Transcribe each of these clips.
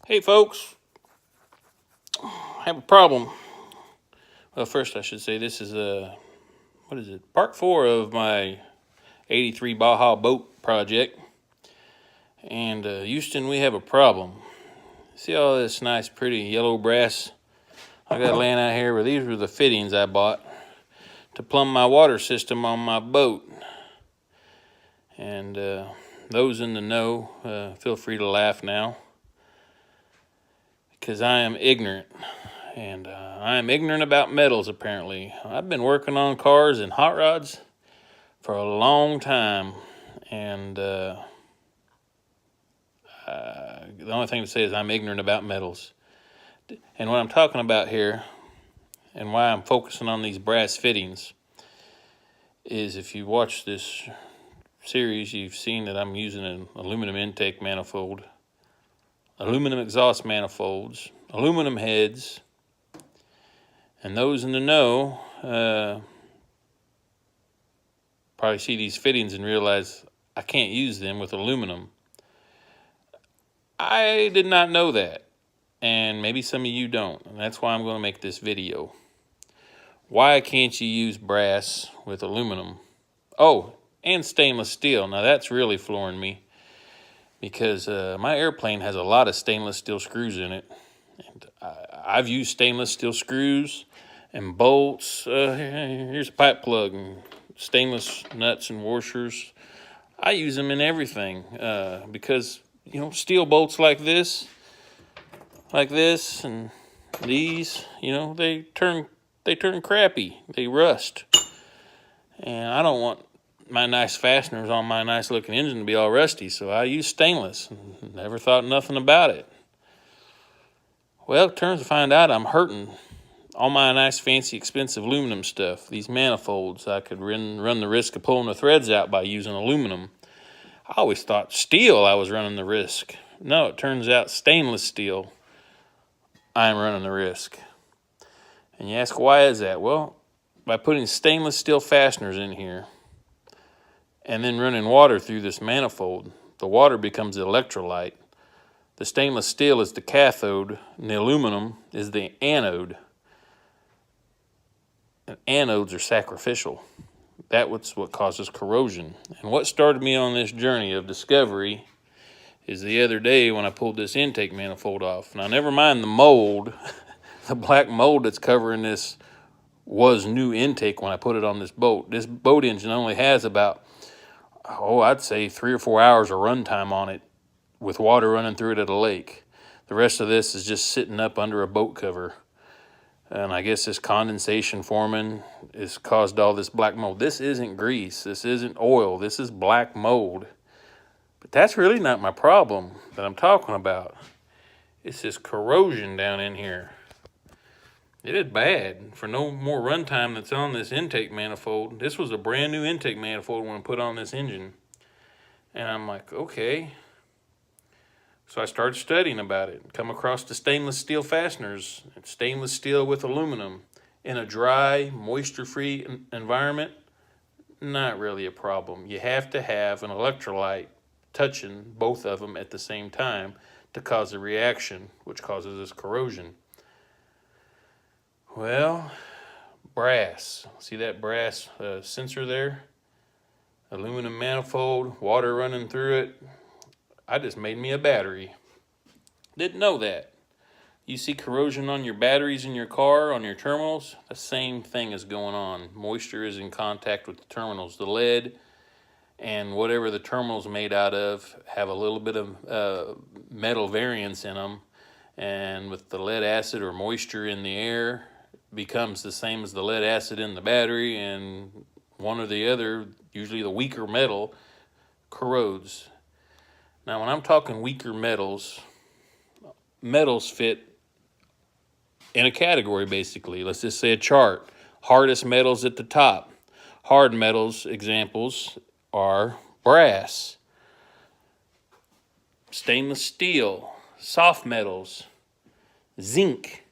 Hey folks, I have a problem. Well, first I should say this is part 4 of my 83 Baja boat project. And Houston, we have a problem. See all this nice pretty yellow brass I got laying out here? Well, these were the fittings I bought to plumb my water system on my boat. And those in the know, feel free to laugh now, because I am ignorant. And I am ignorant about metals, apparently. I've been working on cars and hot rods for a long time. And the only thing to say is I'm ignorant about metals. And what I'm talking about here, and why I'm focusing on these brass fittings, is if you watch this series, you've seen that I'm using an aluminum intake manifold, aluminum exhaust manifolds, aluminum heads. And those in the know probably see these fittings and realize I can't use them with aluminum. I did not know that, and maybe some of you don't, and that's why I'm going to make this video. Why can't you use brass with aluminum? Oh, and stainless steel. Now that's really flooring me, because my airplane has a lot of stainless steel screws in it. And I've used stainless steel screws and bolts. Here's a pipe plug and stainless nuts and washers. I use them in everything because, you know, steel bolts like this, and these, you know, they turn crappy. They rust. And I don't want my nice fasteners on my nice looking engine to be all rusty, so I use stainless. Never thought nothing about it. Well, it turns to find out I'm hurting all my nice fancy expensive aluminum stuff. These manifolds, I could run the risk of pulling the threads out by using aluminum. I always thought steel I was running the risk. No, it turns out stainless steel I'm running the risk. And you ask, why is that? Well, by putting stainless steel fasteners in here and then running water through this manifold, the water becomes the electrolyte. The stainless steel is the cathode, and the aluminum is the anode. And anodes are sacrificial. That's what causes corrosion. And what started me on this journey of discovery is the other day when I pulled this intake manifold off. Now, never mind the mold. The black mold that's covering this was new intake when I put it on this boat. This boat engine only has about, I'd say 3 or 4 hours of runtime on it, with water running through it at a lake. The rest of this is just sitting up under a boat cover. And I guess this condensation forming has caused all this black mold. This isn't grease. This isn't oil. This is black mold. But that's really not my problem that I'm talking about. It's this corrosion down in here. It is bad. For no more runtime that's on this intake manifold. This was a brand new intake manifold when I put on this engine. And I'm like, okay. So I started studying about it. Come across the stainless steel fasteners. Stainless steel with aluminum. In a dry, moisture-free environment, not really a problem. You have to have an electrolyte touching both of them at the same time to cause a reaction, which causes this corrosion. Well, brass. See that brass sensor there? Aluminum manifold, water running through it. I just made me a battery. Didn't know that. You see corrosion on your batteries in your car, on your terminals? The same thing is going on. Moisture is in contact with the terminals. The lead and whatever the terminal's made out of have a little bit of metal variance in them. And with the lead acid or moisture in the air, it becomes the same as the lead acid in the battery, and one or the other, usually the weaker metal, corrodes. Now, when I'm talking weaker metals, metals fit in a category, basically. Let's just say a chart. Hardest metals at the top. Hard metals examples are brass, stainless steel, soft metals, zinc.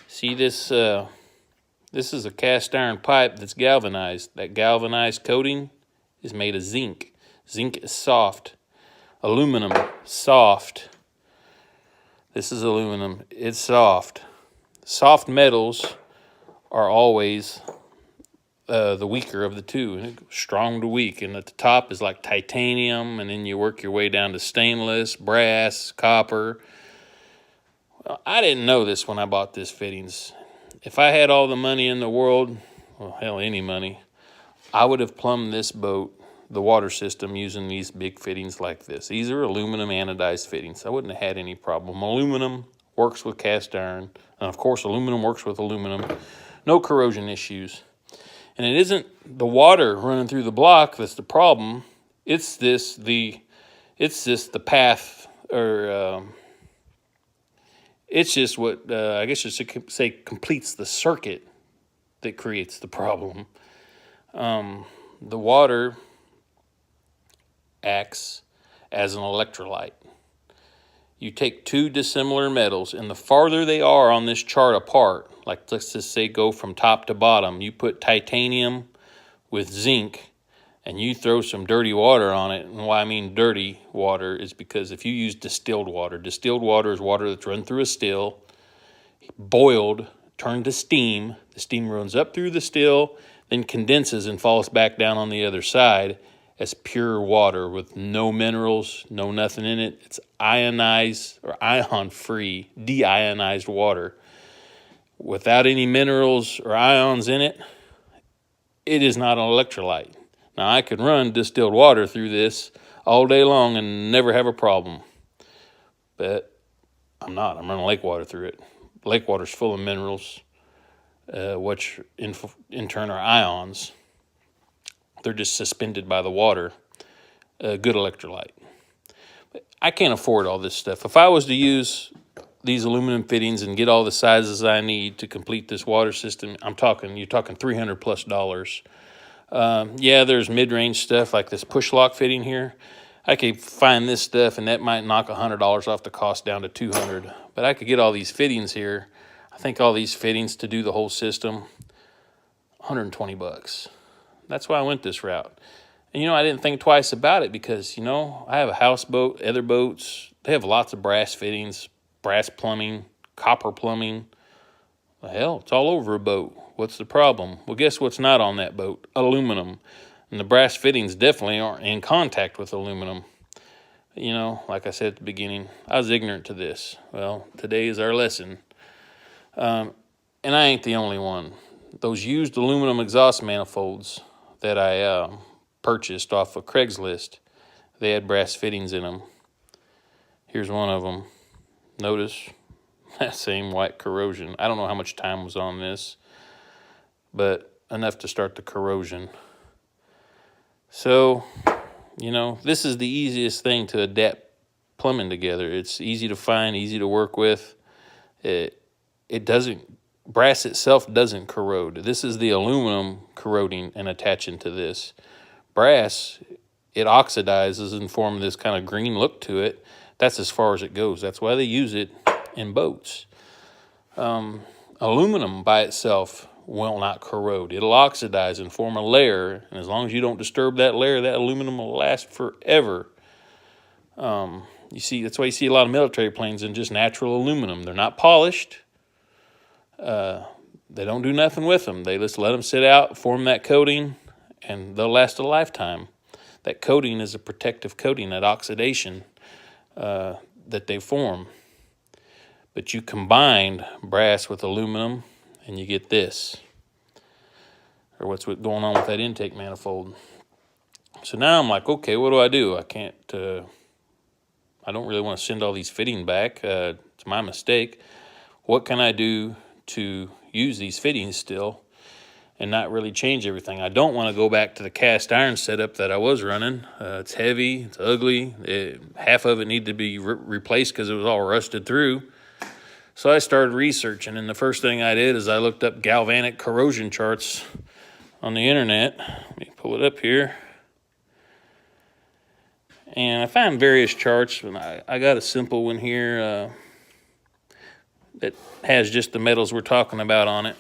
See this? This is a cast iron pipe that's galvanized. That galvanized coating is made of zinc. Zinc is soft. Aluminum, soft. This is aluminum. It's soft. Soft metals are always the weaker of the two, strong to weak. And at the top is like titanium, and then you work your way down to stainless, brass, copper. Well, I didn't know this when I bought this fittings. If I had all the money in the world, well, hell, any money, I would have plumbed this boat, the water system, using these big fittings like this. These are aluminum anodized fittings. I wouldn't have had any problem. Aluminum works with cast iron, and of course aluminum works with aluminum. No corrosion issues. And it isn't the water running through the block that's the problem. It's just the path, or it's just what I guess you should say completes the circuit that creates the problem. The water acts as an electrolyte. You take two dissimilar metals, and the farther they are on this chart apart, like let's just say go from top to bottom, you put titanium with zinc, and you throw some dirty water on it. And why I mean dirty water is because if you use distilled water is water that's run through a still, boiled, turned to steam. The steam runs up through the still, then condenses and falls back down on the other side as pure water with no minerals, no nothing in it. It's ionized or ion-free, deionized water. Without any minerals or ions in it, it is not an electrolyte. Now, I could run distilled water through this all day long and never have a problem. But I'm not. I'm running lake water through it. Lake water's full of minerals, which in turn are ions. They're just suspended by the water. A good electrolyte. I can't afford all this stuff. If I was to use these aluminum fittings and get all the sizes I need to complete this water system, you're talking $300+. Yeah, there's mid-range stuff like this push lock fitting here. I could find this stuff, and that might knock $100 off the cost down to $200. But I could get all these fittings here. I think all these fittings to do the whole system, $120. That's why I went this route. And, I didn't think twice about it because, I have a houseboat, other boats. They have lots of brass fittings, brass plumbing, copper plumbing. Well, hell, it's all over a boat. What's the problem? Well, guess what's not on that boat? Aluminum. And the brass fittings definitely aren't in contact with aluminum. Like I said at the beginning, I was ignorant to this. Well, today is our lesson. And I ain't the only one. Those used aluminum exhaust manifolds that I purchased off of Craigslist, they had brass fittings in them. Here's one of them. Notice that same white corrosion. I don't know how much time was on this, but enough to start the corrosion. So, this is the easiest thing to adapt plumbing together. It's easy to find, easy to work with. Brass itself doesn't corrode. This is the aluminum corroding and attaching to this. Brass, it oxidizes and forms this kind of green look to it. That's as far as it goes. That's why they use it in boats. Aluminum by itself will not corrode. It'll oxidize and form a layer, and as long as you don't disturb that layer, that aluminum will last forever. That's why you see a lot of military planes in just natural aluminum. They're not polished. They don't do nothing with them. They just let them sit out, form that coating, and they'll last a lifetime. That coating is a protective coating, that oxidation that they form. But you combine brass with aluminum, and you get this, or what's going on with that intake manifold. So now I'm like, okay, what do? I don't really want to send all these fittings back. It's my mistake. What can I do to use these fittings still and not really change everything? I don't want to go back to the cast iron setup that I was running. It's heavy, it's ugly. Half of it needed to be replaced because it was all rusted through. So I started researching, and the first thing I did is I looked up galvanic corrosion charts on the internet. Let me pull it up here. And I found various charts, and I got a simple one here that has just the metals we're talking about on it.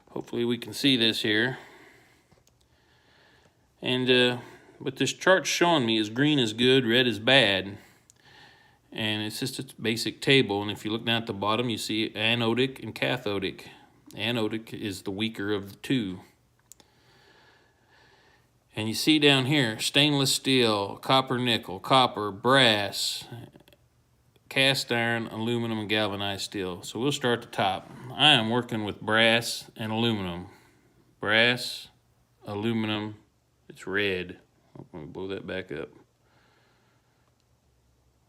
Hopefully we can see this here. And what this chart's showing me is green is good, red is bad. And it's just a basic table. And if you look down at the bottom, you see anodic and cathodic. Anodic is the weaker of the two. And you see down here, stainless steel, copper, nickel, copper, brass, cast iron, aluminum, and galvanized steel. So we'll start at the top. I am working with brass and aluminum. Brass, aluminum, it's red. I'm gonna blow that back up.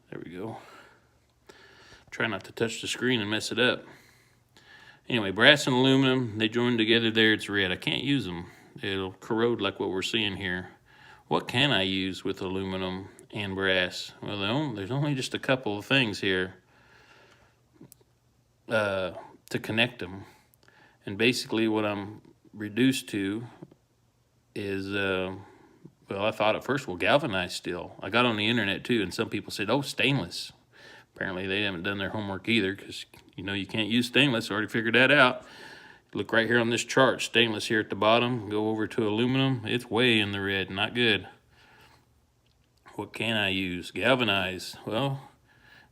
There we go. Try not to touch the screen and mess it up. Anyway, brass and aluminum, they join together there, it's red. I can't use them. It'll corrode like what we're seeing here. What can I use with aluminum and brass? Well, there's only just a couple of things here to connect them. And basically what I'm reduced to is, well, I thought at first, well, galvanized steel. I got on the internet too, and some people said, oh, stainless. Apparently they haven't done their homework either, because you know you can't use stainless. I already figured that out. Look right here on this chart, stainless here at the bottom. Go over to aluminum. It's way in the red, not good. What can I use? Galvanized. Well,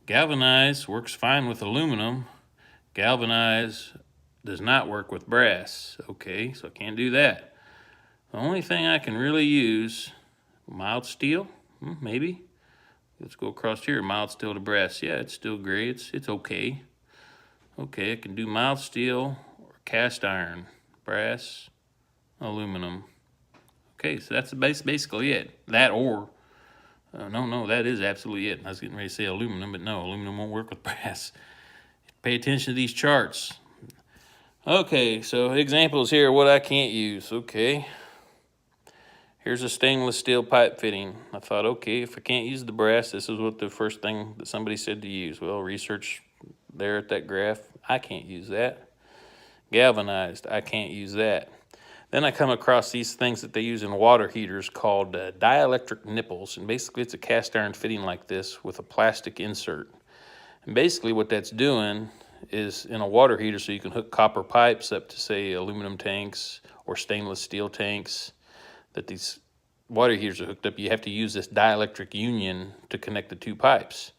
galvanized works fine with aluminum. Galvanized does not work with brass. Okay, so I can't do that. The only thing I can really use, mild steel, maybe. Let's go across here, mild steel to brass. Yeah, it's still gray, it's okay. Okay, I can do mild steel or cast iron, brass, aluminum. Okay, so that's basically it. That or, no, that is absolutely it. I was getting ready to say aluminum, but no, aluminum won't work with brass. Pay attention to these charts. Okay, so examples here, what I can't use. Okay. Here's a stainless steel pipe fitting. I thought, okay, if I can't use the brass, this is what the first thing that somebody said to use. Well, research there at that graph, I can't use that. Galvanized, I can't use that. Then I come across these things that they use in water heaters called dielectric nipples. And basically it's a cast iron fitting like this with a plastic insert. And basically what that's doing is in a water heater, so you can hook copper pipes up to, say, aluminum tanks or stainless steel tanks that these water heaters are hooked up, you have to use this dielectric union to connect the two pipes.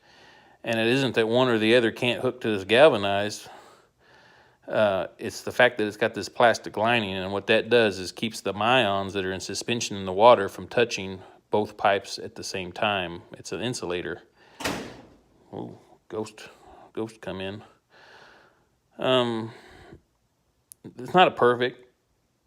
And it isn't that one or the other can't hook to this galvanized. It's the fact that it's got this plastic lining, and what that does is keeps the ions that are in suspension in the water from touching both pipes at the same time. It's an insulator. Oh, ghost come in. It's not a perfect.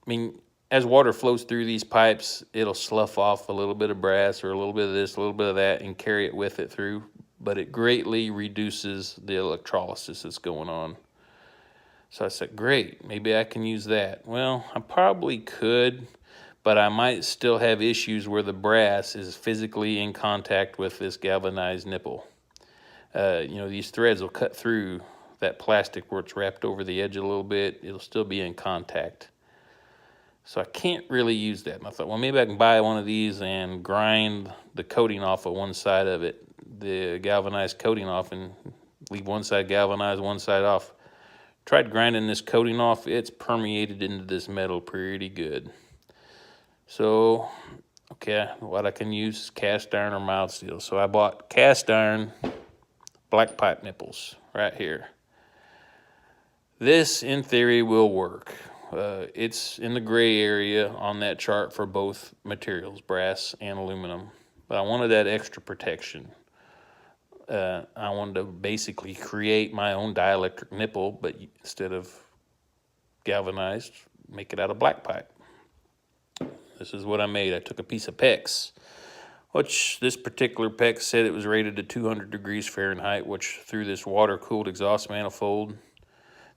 I mean, as water flows through these pipes, it'll slough off a little bit of brass or a little bit of this, a little bit of that, and carry it with it through. But it greatly reduces the electrolysis that's going on. So I said, great, maybe I can use that. Well, I probably could, but I might still have issues where the brass is physically in contact with this galvanized nipple. These threads will cut through that plastic where it's wrapped over the edge a little bit. It'll still be in contact. So I can't really use that. And I thought, well, maybe I can buy one of these and grind the coating off of one side of it, the galvanized coating off, and leave one side galvanized, one side off. Tried grinding this coating off. It's permeated into this metal pretty good. So, okay, what I can use is cast iron or mild steel. So I bought cast iron black pipe nipples right here. This, in theory, will work. It's in the gray area on that chart for both materials, brass and aluminum. But I wanted that extra protection. I wanted to basically create my own dielectric nipple, but instead of galvanized, make it out of black pipe. This is what I made. I took a piece of PEX, which this particular PEX said it was rated to 200 degrees Fahrenheit, which through this water-cooled exhaust manifold,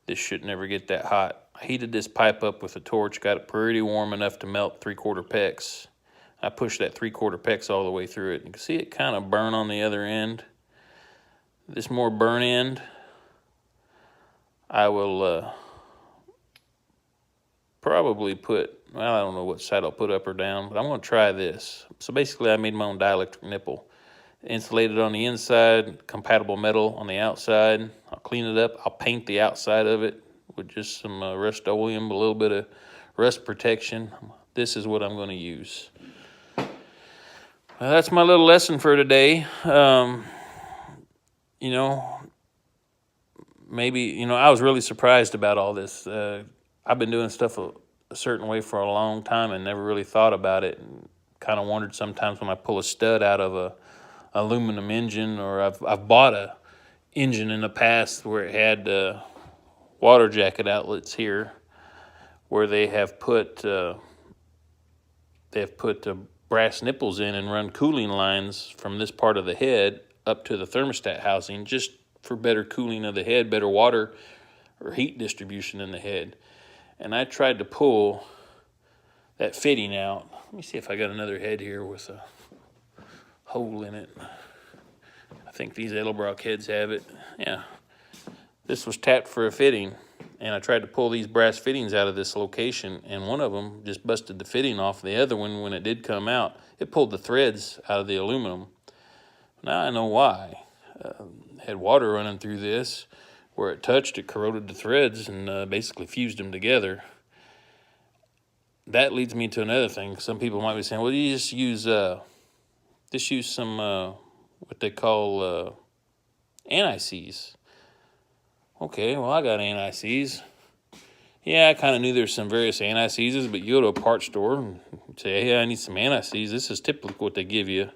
this should never get that hot. I heated this pipe up with a torch, got it pretty warm enough to melt 3/4 PEX. I pushed that 3/4 PEX all the way through it. You can see it kind of burn on the other end. This more burn end, I will probably put, well, I don't know what side I'll put up or down, but I'm going to try this. So basically I made my own dielectric nipple. Insulated on the inside, compatible metal on the outside. I'll clean it up. I'll paint the outside of it with just some Rust-Oleum, a little bit of rust protection. This is what I'm going to use. Well, that's my little lesson for today. you know, maybe, you know, I was really surprised about all this. I've been doing stuff a certain way for a long time and never really thought about it. And kind of wondered sometimes when I pull a stud out of a aluminum engine, or I've bought a engine in the past where it had water jacket outlets here, where they have put brass nipples in and run cooling lines from this part of the head up to the thermostat housing, just for better cooling of the head, better water or heat distribution in the head. And I tried to pull that fitting out. Let me see if I got another head here with a hole in it. I think these Edelbrock heads have it. Yeah. This was tapped for a fitting, and I tried to pull these brass fittings out of this location, and one of them just busted the fitting off. The other one, when it did come out, it pulled the threads out of the aluminum. Now I know why. Had water running through this. Where it touched, it corroded the threads and basically fused them together. That leads me to another thing. Some people might be saying, well, you just use some what they call anti-seize. Okay, well, I got anti-seize. Yeah, I kind of knew there's some various anti-seizes, but you go to a parts store and say, hey, I need some anti-seize. This is typically what they give you.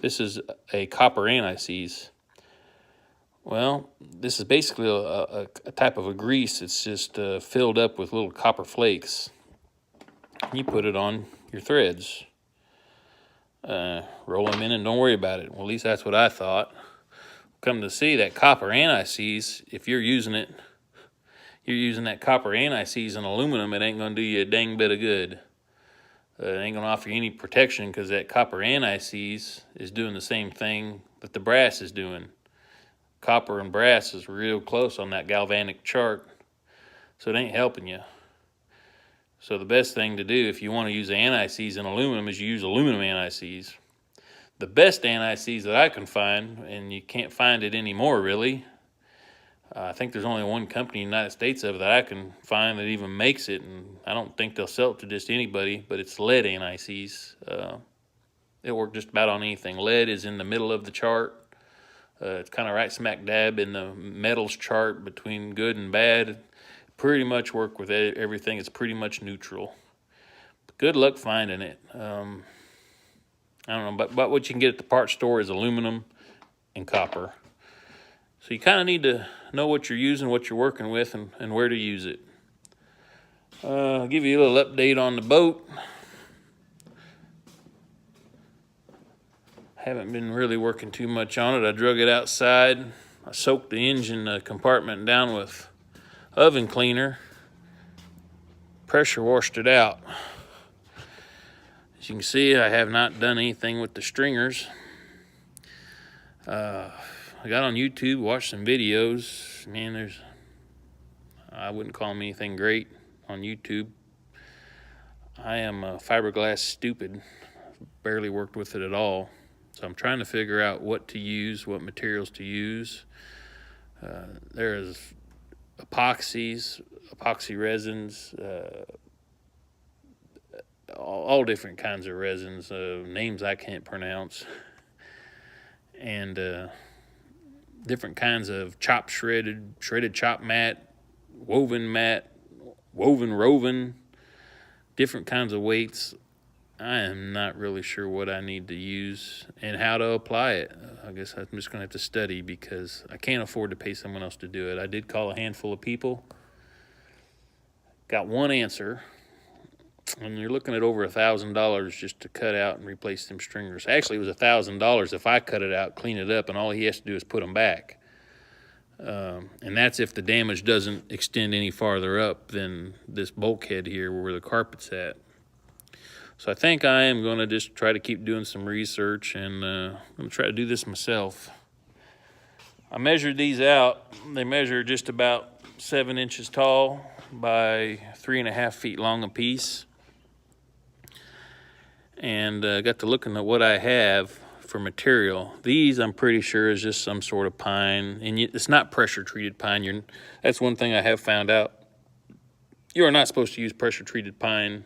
This is a copper anti-seize. Well, this is basically a type of a grease. It's just filled up with little copper flakes. You put it on your threads. Roll them in and don't worry about it. Well, at least that's what I thought. Come to see that copper anti-seize, if you're using it, you're using that copper anti-seize in aluminum, it ain't going to do you a dang bit of good. It ain't going to offer you any protection, because that copper anti-seize is doing the same thing that the brass is doing. Copper and brass is real close on that galvanic chart, so it ain't helping you. So the best thing to do if you want to use anti-seize in aluminum is you use aluminum anti-seize. The best anti-seize that I can find, and you can't find it anymore really, I think there's only one company in the United States of it that I can find that even makes it, and I don't think they'll sell it to just anybody, but it's lead anti-seize. It'll work just about on anything. Lead is in the middle of the chart. It's kind of right smack dab in the metals chart between good and bad. Pretty much work with everything. It's pretty much neutral. But good luck finding it. I don't know, but what you can get at the parts store is aluminum and copper. So you kind of need to know what you're using, what you're working with, and where to use it. I'll give you a little update on the boat. Haven't been really working too much on it. I drug it outside. I soaked the engine compartment down with oven cleaner. Pressure washed it out. As you can see, I have not done anything with the stringers. I got on YouTube, watched some videos. Man, I wouldn't call them anything great on YouTube. I am fiberglass stupid. Barely worked with it at all. So I'm trying to figure out what to use, what materials to use. There's epoxies, epoxy resins, all different kinds of resins, names I can't pronounce, and different kinds of shredded chop mat, woven roven, different kinds of weights. I am not really sure what I need to use and how to apply it. I guess I'm just going to have to study, because I can't afford to pay someone else to do it. I did call a handful of people. Got one answer. And you're looking at over $1,000 just to cut out and replace them stringers. Actually, it was $1,000 if I cut it out, clean it up, and all he has to do is put them back. And that's if the damage doesn't extend any farther up than this bulkhead here where the carpet's at. So I think I am going to just try to keep doing some research, and I'm going to try to do this myself. I measured these out. They measure just about 7 inches tall by 3.5 feet long a piece. And got to looking at what I have for material. These, I'm pretty sure, is just some sort of pine. And it's not pressure-treated pine. That's one thing I have found out. You are not supposed to use pressure-treated pine,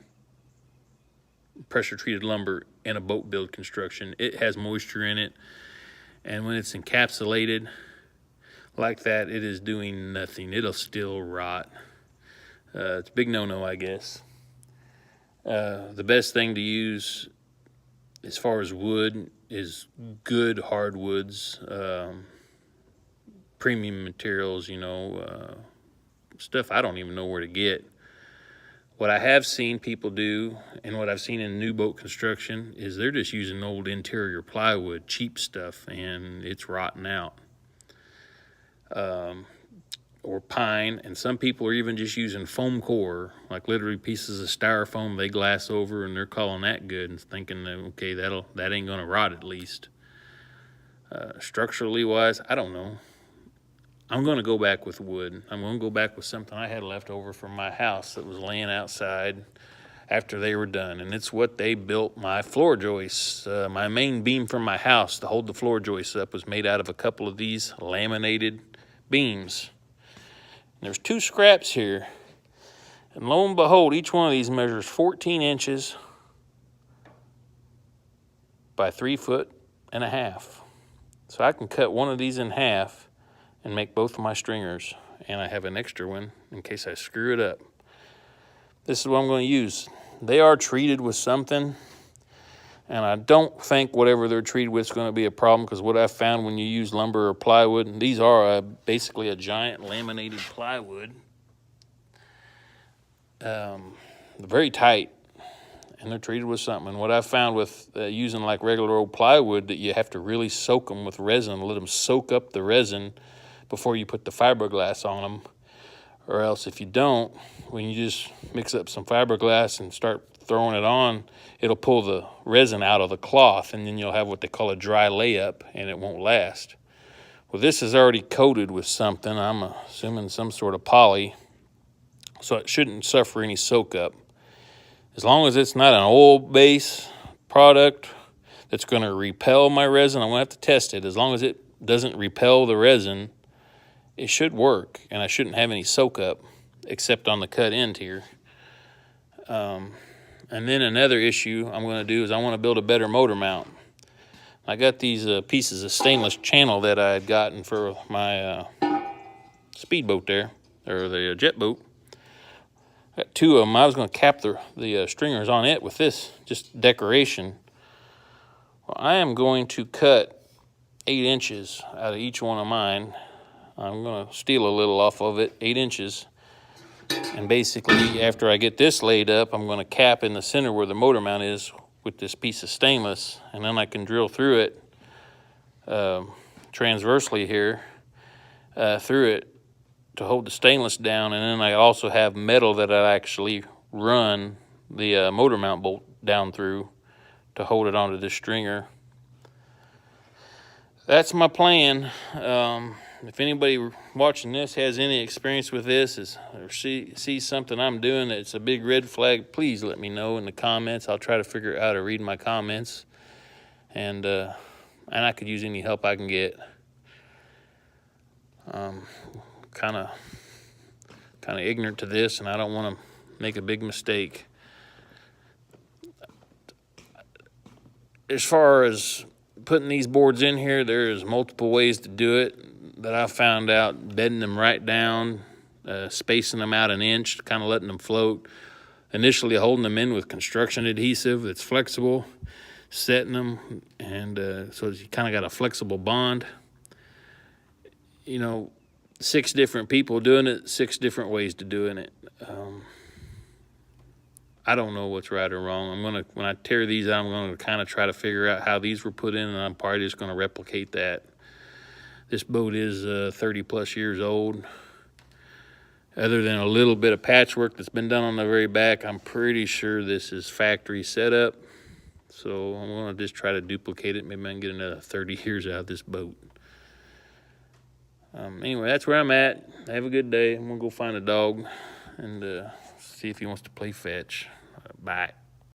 pressure-treated lumber in a boat build construction. It has moisture in it, and when it's encapsulated, like that, it is doing nothing. It'll still rot. It's a big no-no, I guess. The best thing to use as far as wood is good hardwoods, premium materials, stuff I don't even know where to get. What I have seen people do, and what I've seen in new boat construction, is they're just using old interior plywood, cheap stuff, and it's rotting out. Or pine, and some people are even just using foam core, like literally pieces of styrofoam they glass over, and they're calling that good and thinking that, okay, that ain't gonna rot at least. Structurally wise, I don't know. I'm gonna go back with wood. I'm gonna go back with something I had left over from my house that was laying outside after they were done, and it's what they built my floor joists. My main beam from my house to hold the floor joists up was made out of a couple of these laminated beams. There's 2 scraps here, and lo and behold, each one of these measures 14 inches by 3.5 feet. So I can cut one of these in half and make both of my stringers, and I have an extra one in case I screw it up. This is what I'm going to use. They are treated with something, and I don't think whatever they're treated with is going to be a problem, because what I've found when you use lumber or plywood, and these are basically a giant laminated plywood, they're very tight, and they're treated with something. And what I've found with using like regular old plywood, that you have to really soak them with resin, let them soak up the resin before you put the fiberglass on them, or else if you don't, when you just mix up some fiberglass and start throwing it on, it'll pull the resin out of the cloth, and then you'll have what they call a dry layup, and it won't last. Well, this is already coated with something, I'm assuming some sort of poly, so it shouldn't suffer any soak up. As long as it's not an oil-based product that's going to repel my resin, I'm going to have to test it. As long as it doesn't repel the resin, it should work, and I shouldn't have any soak up except on the cut end here. And then another issue I'm going to do is I want to build a better motor mount. I got these pieces of stainless channel that I had gotten for my speedboat there, or the jet boat. Got 2 of them. I was going to cap the stringers on it with this, just decoration. Well, I am going to cut 8 inches out of each one of mine. I'm going to steal a little off of it, 8 inches. And basically, after I get this laid up, I'm going to cap in the center where the motor mount is with this piece of stainless, and then I can drill through it transversely here, through it to hold the stainless down. And then I also have metal that I actually run the motor mount bolt down through to hold it onto this stringer. That's my plan. If anybody watching this has any experience with this, or sees something I'm doing that's a big red flag, please let me know in the comments. I'll try to figure out how to read my comments, and I could use any help I can get. Kind of ignorant to this, and I don't want to make a big mistake. As far as putting these boards in here, there's multiple ways to do it that I found out. Bedding them right down, spacing them out 1 inch, kind of letting them float. Initially holding them in with construction adhesive that's flexible, setting them, and so you kind of got a flexible bond. 6 different people doing it, 6 different ways to doing it. I don't know what's right or wrong. When I tear these out, I'm gonna kind of try to figure out how these were put in, and I'm probably just gonna replicate that. This boat is 30 plus years old. Other than a little bit of patchwork that's been done on the very back, I'm pretty sure this is factory setup. So I'm gonna just try to duplicate it. Maybe I can get another 30 years out of this boat. Anyway, that's where I'm at. Have a good day. I'm gonna go find a dog and see if he wants to play fetch. Bye.